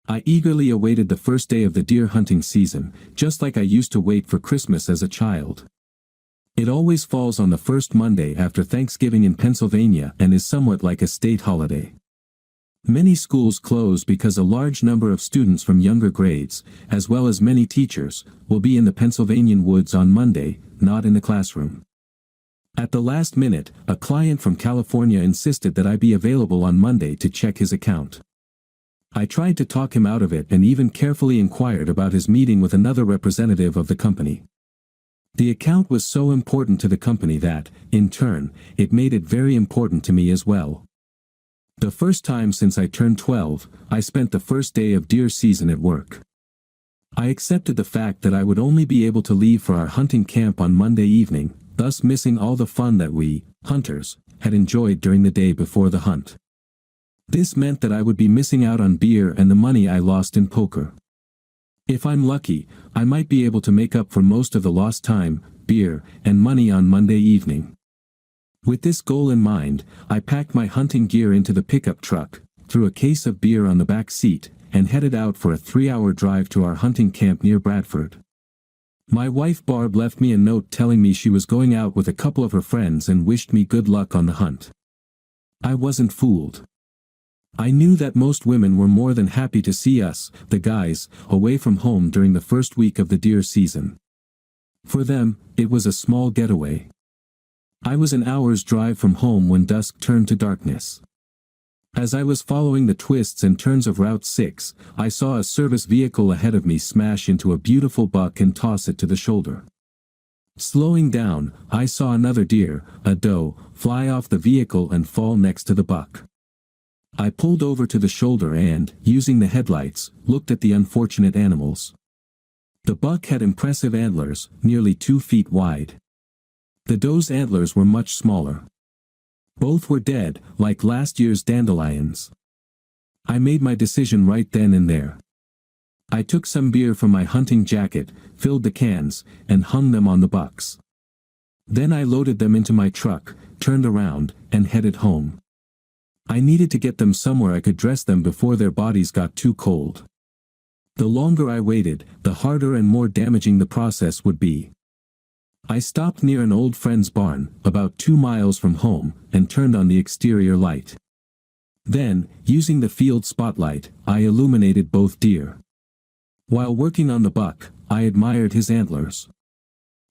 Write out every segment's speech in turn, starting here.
I eagerly awaited the first day of the deer hunting season, just like I used to wait for Christmas as a child. It always falls on the first Monday after Thanksgiving in Pennsylvania and is somewhat like a state holiday. Many schools close because a large number of students from younger grades, as well as many teachers, will be in the Pennsylvanian woods on Monday, not in the classroom. At the last minute, a client from California insisted that I be available on Monday to check his account. I tried to talk him out of it and even carefully inquired about his meeting with another representative of the company. The account was so important to the company that, in turn, it made it very important to me as well. The first time since I turned 12, I spent the first day of deer season at work. I accepted the fact that I would only be able to leave for our hunting camp on Monday evening, thus missing all the fun that we, hunters, had enjoyed during the day before the hunt. This meant that I would be missing out on beer and the money I lost in poker. If I'm lucky, I might be able to make up for most of the lost time, beer, and money on Monday evening. With this goal in mind, I packed my hunting gear into the pickup truck, threw a case of beer on the back seat, and headed out for a 3-hour drive to our hunting camp near Bradford. My wife Barb left me a note telling me she was going out with a couple of her friends and wished me good luck on the hunt. I wasn't fooled. I knew that most women were more than happy to see us, the guys, away from home during the first week of the deer season. For them, it was a small getaway. I was an hour's drive from home when dusk turned to darkness. As I was following the twists and turns of Route 6, I saw a service vehicle ahead of me smash into a beautiful buck and toss it to the shoulder. Slowing down, I saw another deer, a doe, fly off the vehicle and fall next to the buck. I pulled over to the shoulder and, using the headlights, looked at the unfortunate animals. The buck had impressive antlers, nearly 2 feet wide. The doe's antlers were much smaller. Both were dead, like last year's dandelions. I made my decision right then and there. I took some beer from my hunting jacket, filled the cans, and hung them on the bucks. Then I loaded them into my truck, turned around, and headed home. I needed to get them somewhere I could dress them before their bodies got too cold. The longer I waited, the harder and more damaging the process would be. I stopped near an old friend's barn, about 2 miles from home, and turned on the exterior light. Then, using the field spotlight, I illuminated both deer. While working on the buck, I admired his antlers.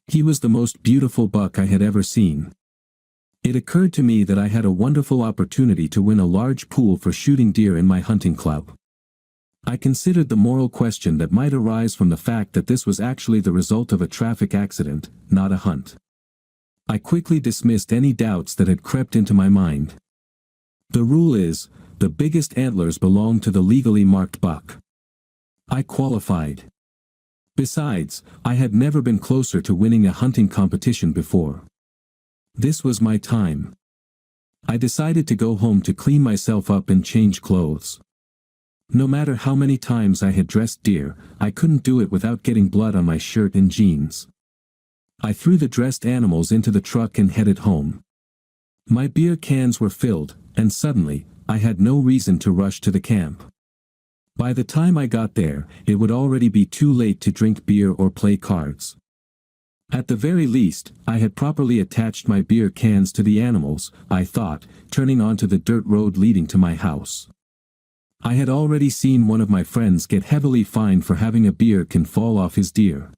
He was the most beautiful buck I had ever seen. It occurred to me that I had a wonderful opportunity to win a large pool for shooting deer in my hunting club. I considered the moral question that might arise from the fact that this was actually the result of a traffic accident, not a hunt. I quickly dismissed any doubts that had crept into my mind. The rule is, the biggest antlers belong to the legally marked buck. I qualified. Besides, I had never been closer to winning a hunting competition before. This was my time. I decided to go home to clean myself up and change clothes. No matter how many times I had dressed deer, I couldn't do it without getting blood on my shirt and jeans. I threw the dressed animals into the truck and headed home. My beer cans were filled, and suddenly, I had no reason to rush to the camp. By the time I got there, it would already be too late to drink beer or play cards. At the very least, I had properly attached my beer cans to the animals, I thought, turning onto the dirt road leading to my house. I had already seen one of my friends get heavily fined for having a beer can fall off his deer.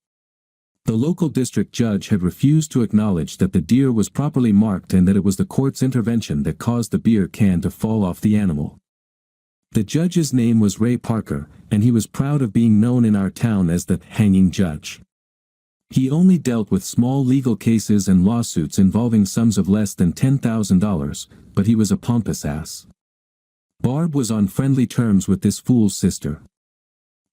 The local district judge had refused to acknowledge that the deer was properly marked and that it was the court's intervention that caused the beer can to fall off the animal. The judge's name was Ray Parker, and he was proud of being known in our town as the hanging judge. He only dealt with small legal cases and lawsuits involving sums of less than $10,000, but he was a pompous ass. Barb was on friendly terms with this fool's sister.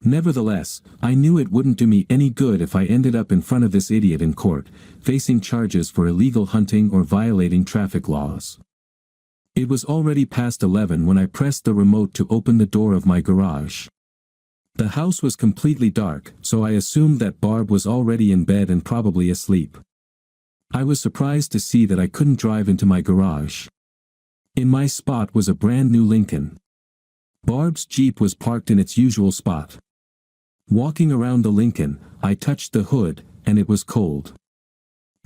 Nevertheless, I knew it wouldn't do me any good if I ended up in front of this idiot in court, facing charges for illegal hunting or violating traffic laws. It was already past 11 when I pressed the remote to open the door of my garage. The house was completely dark, so I assumed that Barb was already in bed and probably asleep. I was surprised to see that I couldn't drive into my garage. In my spot was a brand new Lincoln. Barb's Jeep was parked in its usual spot. Walking around the Lincoln, I touched the hood, and it was cold.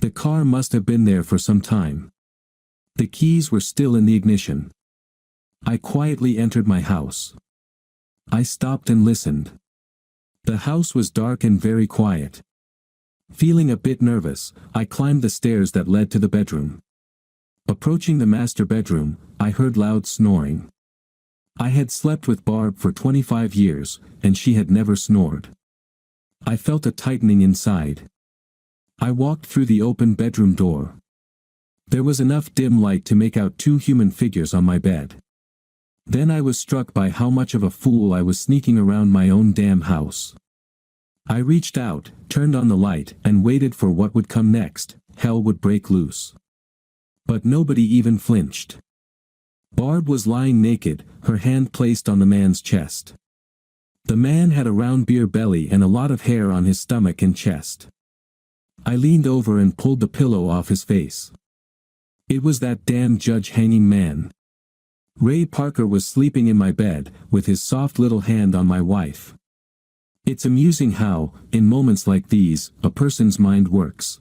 The car must have been there for some time. The keys were still in the ignition. I quietly entered my house. I stopped and listened. The house was dark and very quiet. Feeling a bit nervous, I climbed the stairs that led to the bedroom. Approaching the master bedroom, I heard loud snoring. I had slept with Barb for 25 years, and she had never snored. I felt a tightening inside. I walked through the open bedroom door. There was enough dim light to make out two human figures on my bed. Then I was struck by how much of a fool I was sneaking around my own damn house. I reached out, turned on the light, and waited for what would come next. Hell would break loose. But nobody even flinched. Barb was lying naked, her hand placed on the man's chest. The man had a round beer belly and a lot of hair on his stomach and chest. I leaned over and pulled the pillow off his face. It was that damn judge hanging man. Ray Parker was sleeping in my bed, with his soft little hand on my wife. It's amusing how, in moments like these, a person's mind works.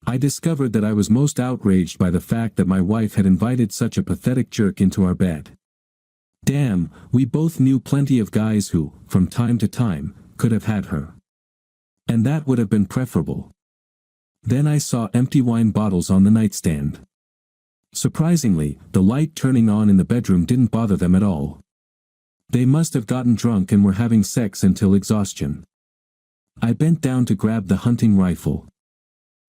I discovered that I was most outraged by the fact that my wife had invited such a pathetic jerk into our bed. Damn, we both knew plenty of guys who, from time to time, could have had her. And that would have been preferable. Then I saw empty wine bottles on the nightstand. Surprisingly, the light turning on in the bedroom didn't bother them at all. They must have gotten drunk and were having sex until exhaustion. I bent down to grab the hunting rifle.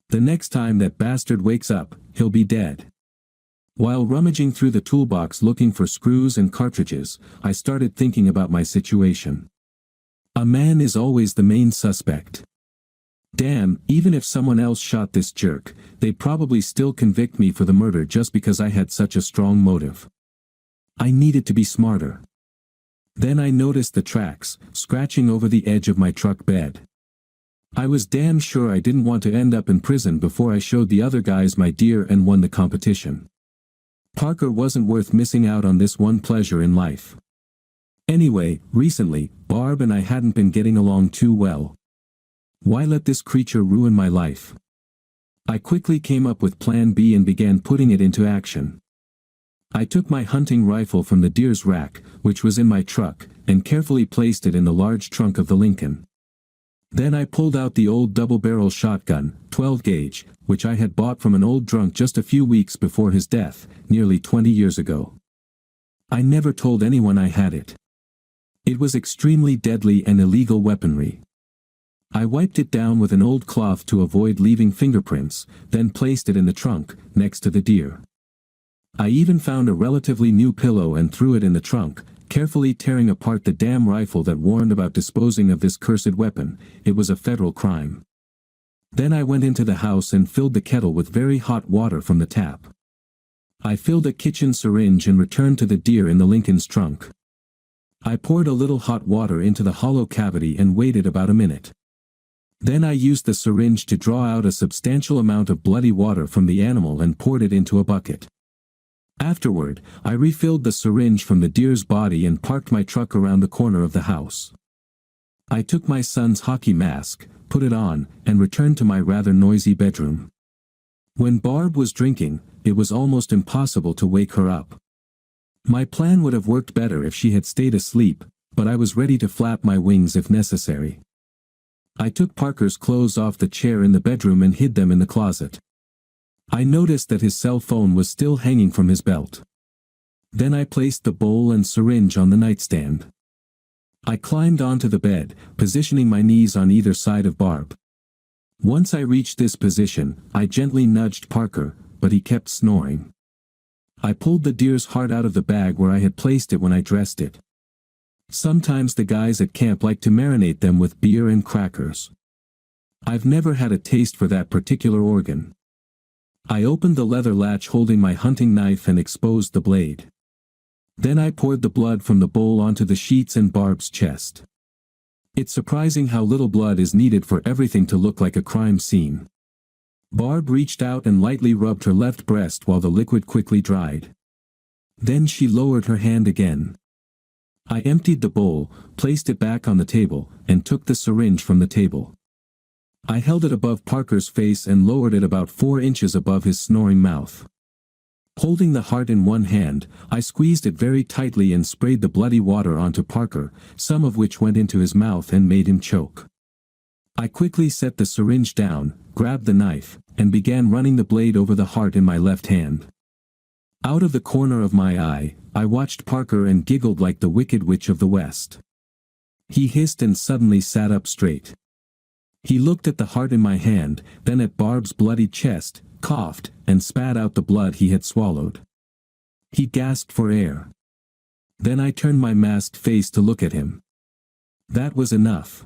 The next time that bastard wakes up, he'll be dead. While rummaging through the toolbox looking for screws and cartridges, I started thinking about my situation. A man is always the main suspect. Damn, even if someone else shot this jerk, they'd probably still convict me for the murder just because I had such a strong motive. I needed to be smarter. Then I noticed the tracks, scratching over the edge of my truck bed. I was damn sure I didn't want to end up in prison before I showed the other guys my deer and won the competition. Parker wasn't worth missing out on this one pleasure in life. Anyway, recently, Barb and I hadn't been getting along too well. Why let this creature ruin my life? I quickly came up with Plan B and began putting it into action. I took my hunting rifle from the deer's rack, which was in my truck, and carefully placed it in the large trunk of the Lincoln. Then I pulled out the old double-barrel shotgun, 12-gauge, which I had bought from an old drunk just a few weeks before his death, nearly 20 years ago. I never told anyone I had it. It was extremely deadly and illegal weaponry. I wiped it down with an old cloth to avoid leaving fingerprints, then placed it in the trunk, next to the deer. I even found a relatively new pillow and threw it in the trunk, carefully tearing apart the damn rifle that warned about disposing of this cursed weapon. It was a federal crime. Then I went into the house and filled the kettle with very hot water from the tap. I filled a kitchen syringe and returned to the deer in the Lincoln's trunk. I poured a little hot water into the hollow cavity and waited about a minute. Then I used the syringe to draw out a substantial amount of bloody water from the animal and poured it into a bucket. Afterward, I refilled the syringe from the deer's body and parked my truck around the corner of the house. I took my son's hockey mask, put it on, and returned to my rather noisy bedroom. When Barb was drinking, it was almost impossible to wake her up. My plan would have worked better if she had stayed asleep, but I was ready to flap my wings if necessary. I took Parker's clothes off the chair in the bedroom and hid them in the closet. I noticed that his cell phone was still hanging from his belt. Then I placed the bowl and syringe on the nightstand. I climbed onto the bed, positioning my knees on either side of Barb. Once I reached this position, I gently nudged Parker, but he kept snoring. I pulled the deer's heart out of the bag where I had placed it when I dressed it. Sometimes the guys at camp like to marinate them with beer and crackers. I've never had a taste for that particular organ. I opened the leather latch holding my hunting knife and exposed the blade. Then I poured the blood from the bowl onto the sheets and Barb's chest. It's surprising how little blood is needed for everything to look like a crime scene. Barb reached out and lightly rubbed her left breast while the liquid quickly dried. Then she lowered her hand again. I emptied the bowl, placed it back on the table, and took the syringe from the table. I held it above Parker's face and lowered it about 4 inches above his snoring mouth. Holding the heart in one hand, I squeezed it very tightly and sprayed the bloody water onto Parker, some of which went into his mouth and made him choke. I quickly set the syringe down, grabbed the knife, and began running the blade over the heart in my left hand. Out of the corner of my eye, I watched Parker and giggled like the Wicked Witch of the West. He hissed and suddenly sat up straight. He looked at the heart in my hand, then at Barb's bloody chest, coughed, and spat out the blood he had swallowed. He gasped for air. Then I turned my masked face to look at him. That was enough.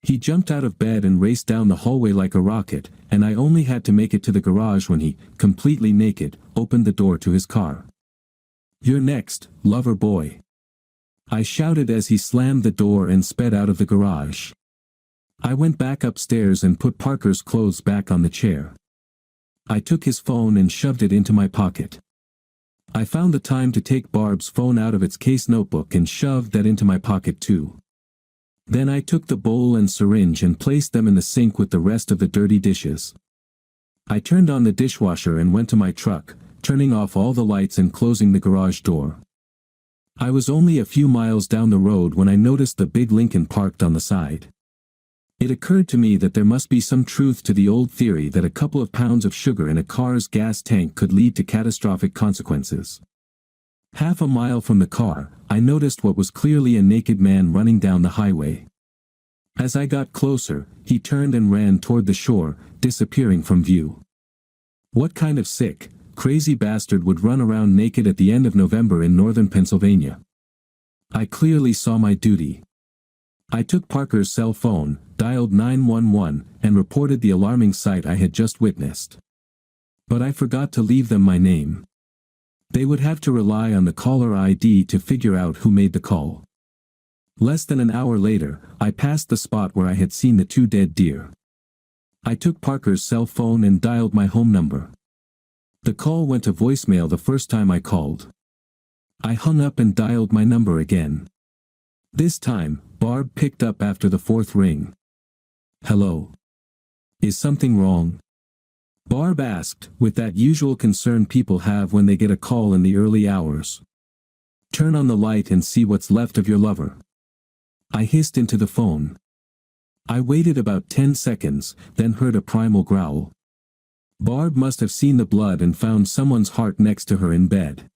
He jumped out of bed and raced down the hallway like a rocket, and I only had to make it to the garage when he, completely naked, opened the door to his car. "You're next, lover boy," I shouted as he slammed the door and sped out of the garage. I went back upstairs and put Parker's clothes back on the chair. I took his phone and shoved it into my pocket. I found the time to take Barb's phone out of its case notebook and shoved that into my pocket too. Then I took the bowl and syringe and placed them in the sink with the rest of the dirty dishes. I turned on the dishwasher and went to my truck, turning off all the lights and closing the garage door. I was only a few miles down the road when I noticed the big Lincoln parked on the side. It occurred to me that there must be some truth to the old theory that a couple of pounds of sugar in a car's gas tank could lead to catastrophic consequences. Half a mile from the car, I noticed what was clearly a naked man running down the highway. As I got closer, he turned and ran toward the shore, disappearing from view. What kind of sick, crazy bastard would run around naked at the end of November in northern Pennsylvania? I clearly saw my duty. I took Parker's cell phone, dialed 911, and reported the alarming sight I had just witnessed. But I forgot to leave them my name. They would have to rely on the caller ID to figure out who made the call. Less than an hour later, I passed the spot where I had seen the 2 dead deer. I took Parker's cell phone and dialed my home number. The call went to voicemail the first time I called. I hung up and dialed my number again. This time, Barb picked up after the 4th ring. "Hello? Is something wrong?" Barb asked, with that usual concern people have when they get a call in the early hours. "Turn on the light and see what's left of your lover." I hissed into the phone. I waited about 10 seconds, then heard a primal growl. Barb must have seen the blood and found someone's heart next to her in bed.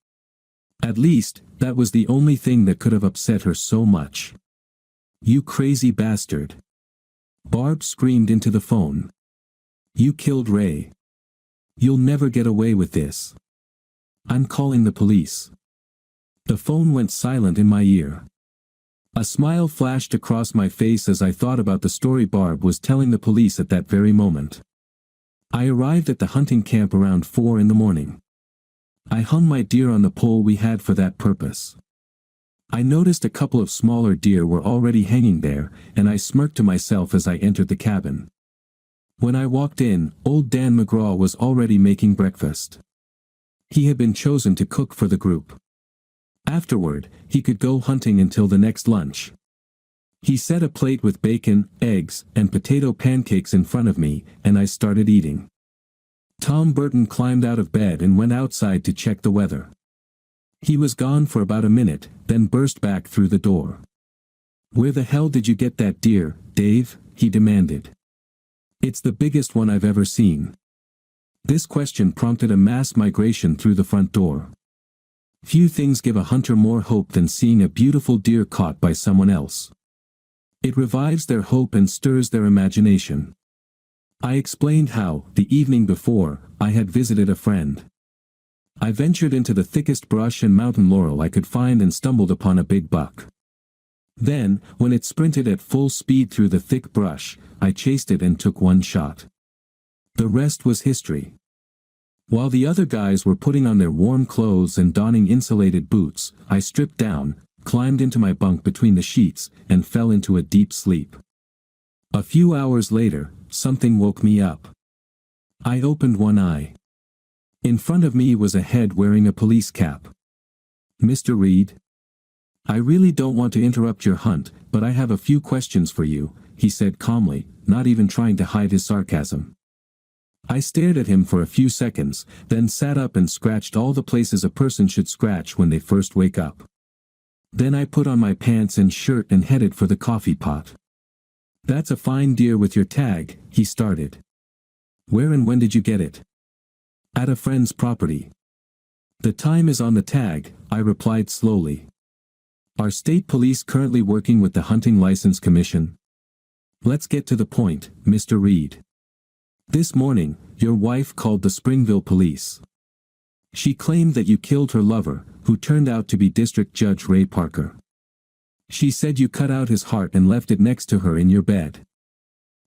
At least, that was the only thing that could have upset her so much. "You crazy bastard!" Barb screamed into the phone. "You killed Ray. You'll never get away with this. I'm calling the police." The phone went silent in my ear. A smile flashed across my face as I thought about the story Barb was telling the police at that very moment. I arrived at the hunting camp around 4 in the morning. I hung my deer on the pole we had for that purpose. I noticed a couple of smaller deer were already hanging there, and I smirked to myself as I entered the cabin. When I walked in, old Dan McGraw was already making breakfast. He had been chosen to cook for the group. Afterward, he could go hunting until the next lunch. He set a plate with bacon, eggs, and potato pancakes in front of me, and I started eating. Tom Burton climbed out of bed and went outside to check the weather. He was gone for about a minute, then burst back through the door. "Where the hell did you get that deer, Dave?" he demanded. "It's the biggest one I've ever seen." This question prompted a mass migration through the front door. Few things give a hunter more hope than seeing a beautiful deer caught by someone else. It revives their hope and stirs their imagination. I explained how, the evening before, I had visited a friend. I ventured into the thickest brush and mountain laurel I could find and stumbled upon a big buck. Then, when it sprinted at full speed through the thick brush, I chased it and took one shot. The rest was history. While the other guys were putting on their warm clothes and donning insulated boots, I stripped down, climbed into my bunk between the sheets, and fell into a deep sleep. A few hours later, something woke me up. I opened one eye. In front of me was a head wearing a police cap. "Mr. Reed?" I really don't want to interrupt your hunt, but I have a few questions for you, he said calmly, not even trying to hide his sarcasm. I stared at him for a few seconds, then sat up and scratched all the places a person should scratch when they first wake up. Then I put on my pants and shirt and headed for the coffee pot. That's a fine deer with your tag, he started. Where and when did you get it? At a friend's property. The time is on the tag, I replied slowly. Are state police currently working with the Hunting License Commission? Let's get to the point, Mr. Reed. This morning, your wife called the Springville police. She claimed that you killed her lover, who turned out to be District Judge Ray Parker. She said you cut out his heart and left it next to her in your bed.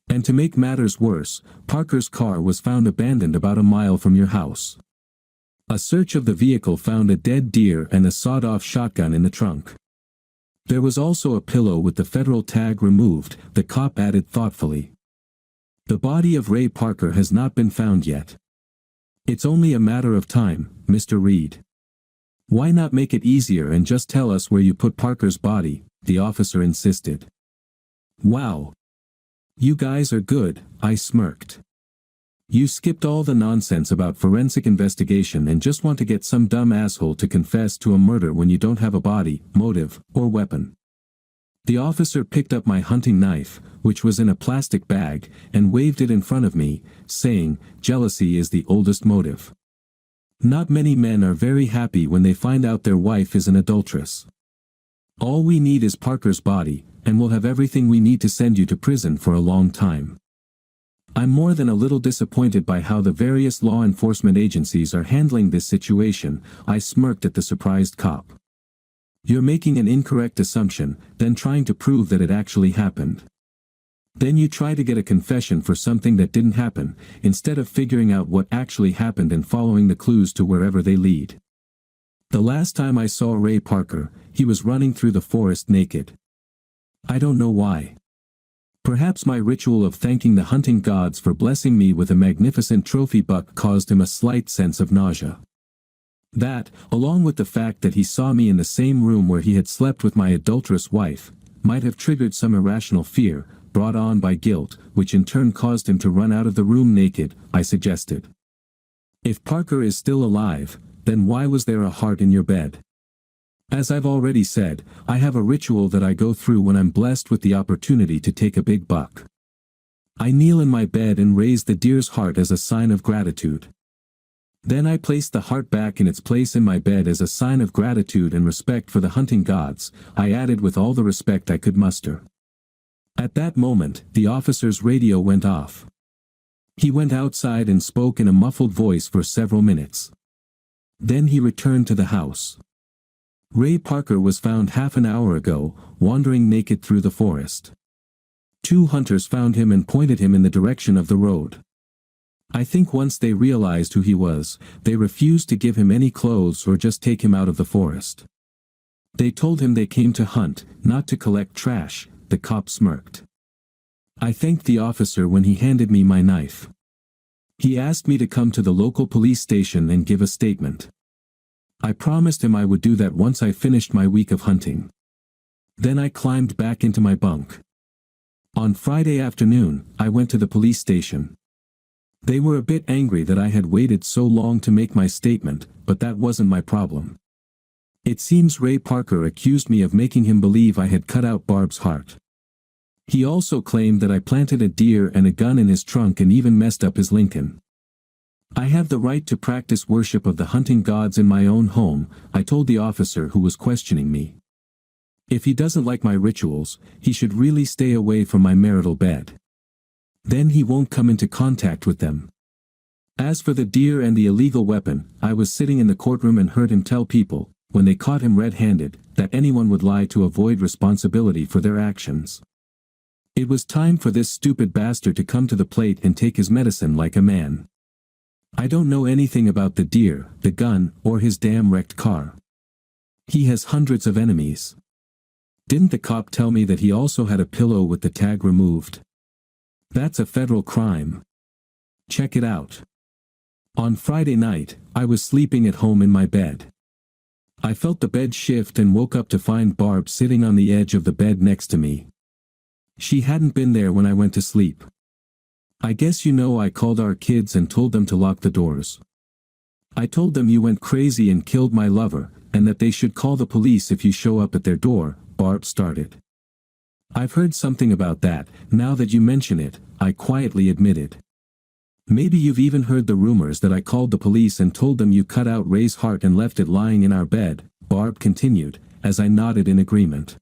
And to make matters worse, Parker's car was found abandoned about a mile from your house. A search of the vehicle found a dead deer and a sawed-off shotgun in the trunk. There was also a pillow with the federal tag removed, the cop added thoughtfully. The body of Ray Parker has not been found yet. It's only a matter of time, Mr. Reed. Why not make it easier and just tell us where you put Parker's body, the officer insisted. Wow. You guys are good, I smirked. You skipped all the nonsense about forensic investigation and just want to get some dumb asshole to confess to a murder when you don't have a body, motive, or weapon. The officer picked up my hunting knife, which was in a plastic bag, and waved it in front of me, saying, jealousy is the oldest motive. Not many men are very happy when they find out their wife is an adulteress. All we need is Parker's body, and we'll have everything we need to send you to prison for a long time. I'm more than a little disappointed by how the various law enforcement agencies are handling this situation, I smirked at the surprised cop. You're making an incorrect assumption, then trying to prove that it actually happened. Then you try to get a confession for something that didn't happen, instead of figuring out what actually happened and following the clues to wherever they lead. The last time I saw Ray Parker, he was running through the forest naked. I don't know why. Perhaps my ritual of thanking the hunting gods for blessing me with a magnificent trophy buck caused him a slight sense of nausea. That, along with the fact that he saw me in the same room where he had slept with my adulterous wife, might have triggered some irrational fear, brought on by guilt, which in turn caused him to run out of the room naked, I suggested. If Parker is still alive, then why was there a heart in your bed? As I've already said, I have a ritual that I go through when I'm blessed with the opportunity to take a big buck. I kneel in my bed and raise the deer's heart as a sign of gratitude. Then I place the heart back in its place in my bed as a sign of gratitude and respect for the hunting gods, I added with all the respect I could muster. At that moment, the officer's radio went off. He went outside and spoke in a muffled voice for several minutes. Then he returned to the house. Ray Parker was found half an hour ago, wandering naked through the forest. 2 hunters found him and pointed him in the direction of the road. I think once they realized who he was, they refused to give him any clothes or just take him out of the forest. They told him they came to hunt, not to collect trash, the cop smirked. I thanked the officer when he handed me my knife. He asked me to come to the local police station and give a statement. I promised him I would do that once I finished my week of hunting. Then I climbed back into my bunk. On Friday afternoon, I went to the police station. They were a bit angry that I had waited so long to make my statement, but that wasn't my problem. It seems Ray Parker accused me of making him believe I had cut out Barb's heart. He also claimed that I planted a deer and a gun in his trunk and even messed up his Lincoln. I have the right to practice worship of the hunting gods in my own home, I told the officer who was questioning me. If he doesn't like my rituals, he should really stay away from my marital bed. Then he won't come into contact with them. As for the deer and the illegal weapon, I was sitting in the courtroom and heard him tell people, when they caught him red-handed, that anyone would lie to avoid responsibility for their actions. It was time for this stupid bastard to come to the plate and take his medicine like a man. I don't know anything about the deer, the gun, or his damn wrecked car. He has hundreds of enemies. Didn't the cop tell me that he also had a pillow with the tag removed? That's a federal crime. Check it out. On Friday night, I was sleeping at home in my bed. I felt the bed shift and woke up to find Barb sitting on the edge of the bed next to me. She hadn't been there when I went to sleep. I guess you know I called our kids and told them to lock the doors. I told them you went crazy and killed my lover, and that they should call the police if you show up at their door, Barb started. I've heard something about that, now that you mention it, I quietly admitted. Maybe you've even heard the rumors that I called the police and told them you cut out Ray's heart and left it lying in our bed, Barb continued, as I nodded in agreement.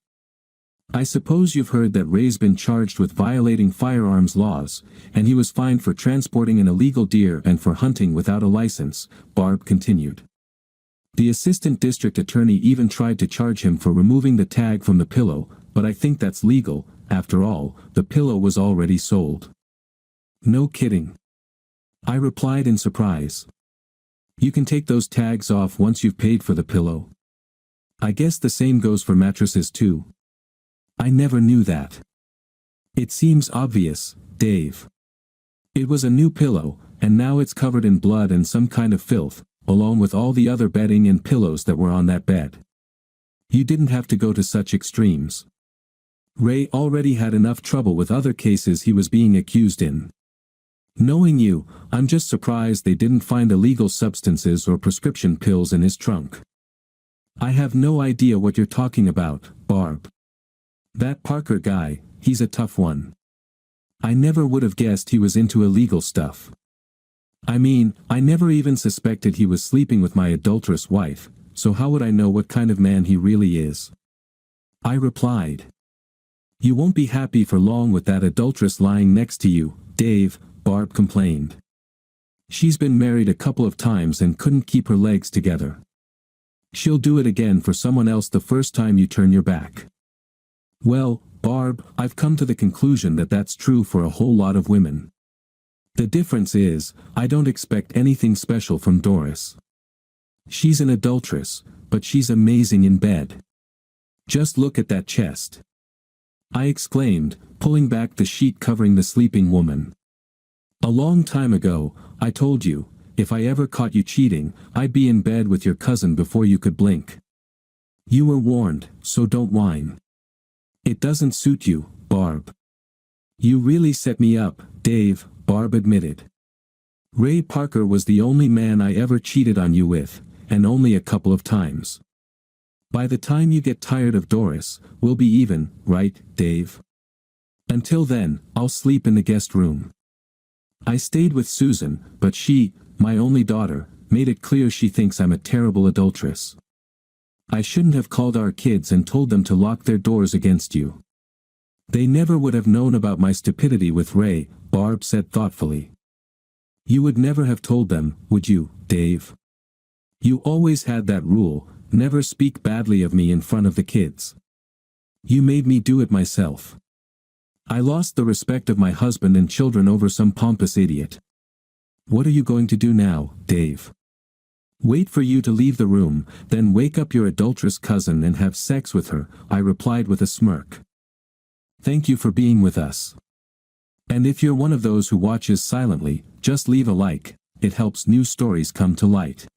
I suppose you've heard that Ray's been charged with violating firearms laws, and he was fined for transporting an illegal deer and for hunting without a license, Barb continued. The assistant district attorney even tried to charge him for removing the tag from the pillow, but I think that's legal. After all, the pillow was already sold. No kidding. I replied in surprise. You can take those tags off once you've paid for the pillow. I guess the same goes for mattresses too. I never knew that. It seems obvious, Dave. It was a new pillow, and now it's covered in blood and some kind of filth, along with all the other bedding and pillows that were on that bed. You didn't have to go to such extremes. Ray already had enough trouble with other cases he was being accused in. Knowing you, I'm just surprised they didn't find illegal substances or prescription pills in his trunk. I have no idea what you're talking about, Barb. That Parker guy, he's a tough one. I never would have guessed he was into illegal stuff. I mean, I never even suspected he was sleeping with my adulterous wife, so how would I know what kind of man he really is? I replied. You won't be happy for long with that adulteress lying next to you, Dave, Barb complained. She's been married a couple of times and couldn't keep her legs together. She'll do it again for someone else the first time you turn your back. Well, Barb, I've come to the conclusion that that's true for a whole lot of women. The difference is, I don't expect anything special from Doris. She's an adulteress, but she's amazing in bed. Just look at that chest. I exclaimed, pulling back the sheet covering the sleeping woman. A long time ago, I told you, if I ever caught you cheating, I'd be in bed with your cousin before you could blink. You were warned, so don't whine. It doesn't suit you, Barb. You really set me up, Dave, Barb admitted. Ray Parker was the only man I ever cheated on you with, and only a couple of times. By the time you get tired of Doris, we'll be even, right, Dave? Until then, I'll sleep in the guest room. I stayed with Susan, but she, my only daughter, made it clear she thinks I'm a terrible adulteress. I shouldn't have called our kids and told them to lock their doors against you. They never would have known about my stupidity with Ray, Barb said thoughtfully. You would never have told them, would you, Dave? You always had that rule, never speak badly of me in front of the kids. You made me do it myself. I lost the respect of my husband and children over some pompous idiot. What are you going to do now, Dave? Wait for you to leave the room, then wake up your adulterous cousin and have sex with her, I replied with a smirk. Thank you for being with us. And if you're one of those who watches silently, just leave a like, it helps new stories come to light.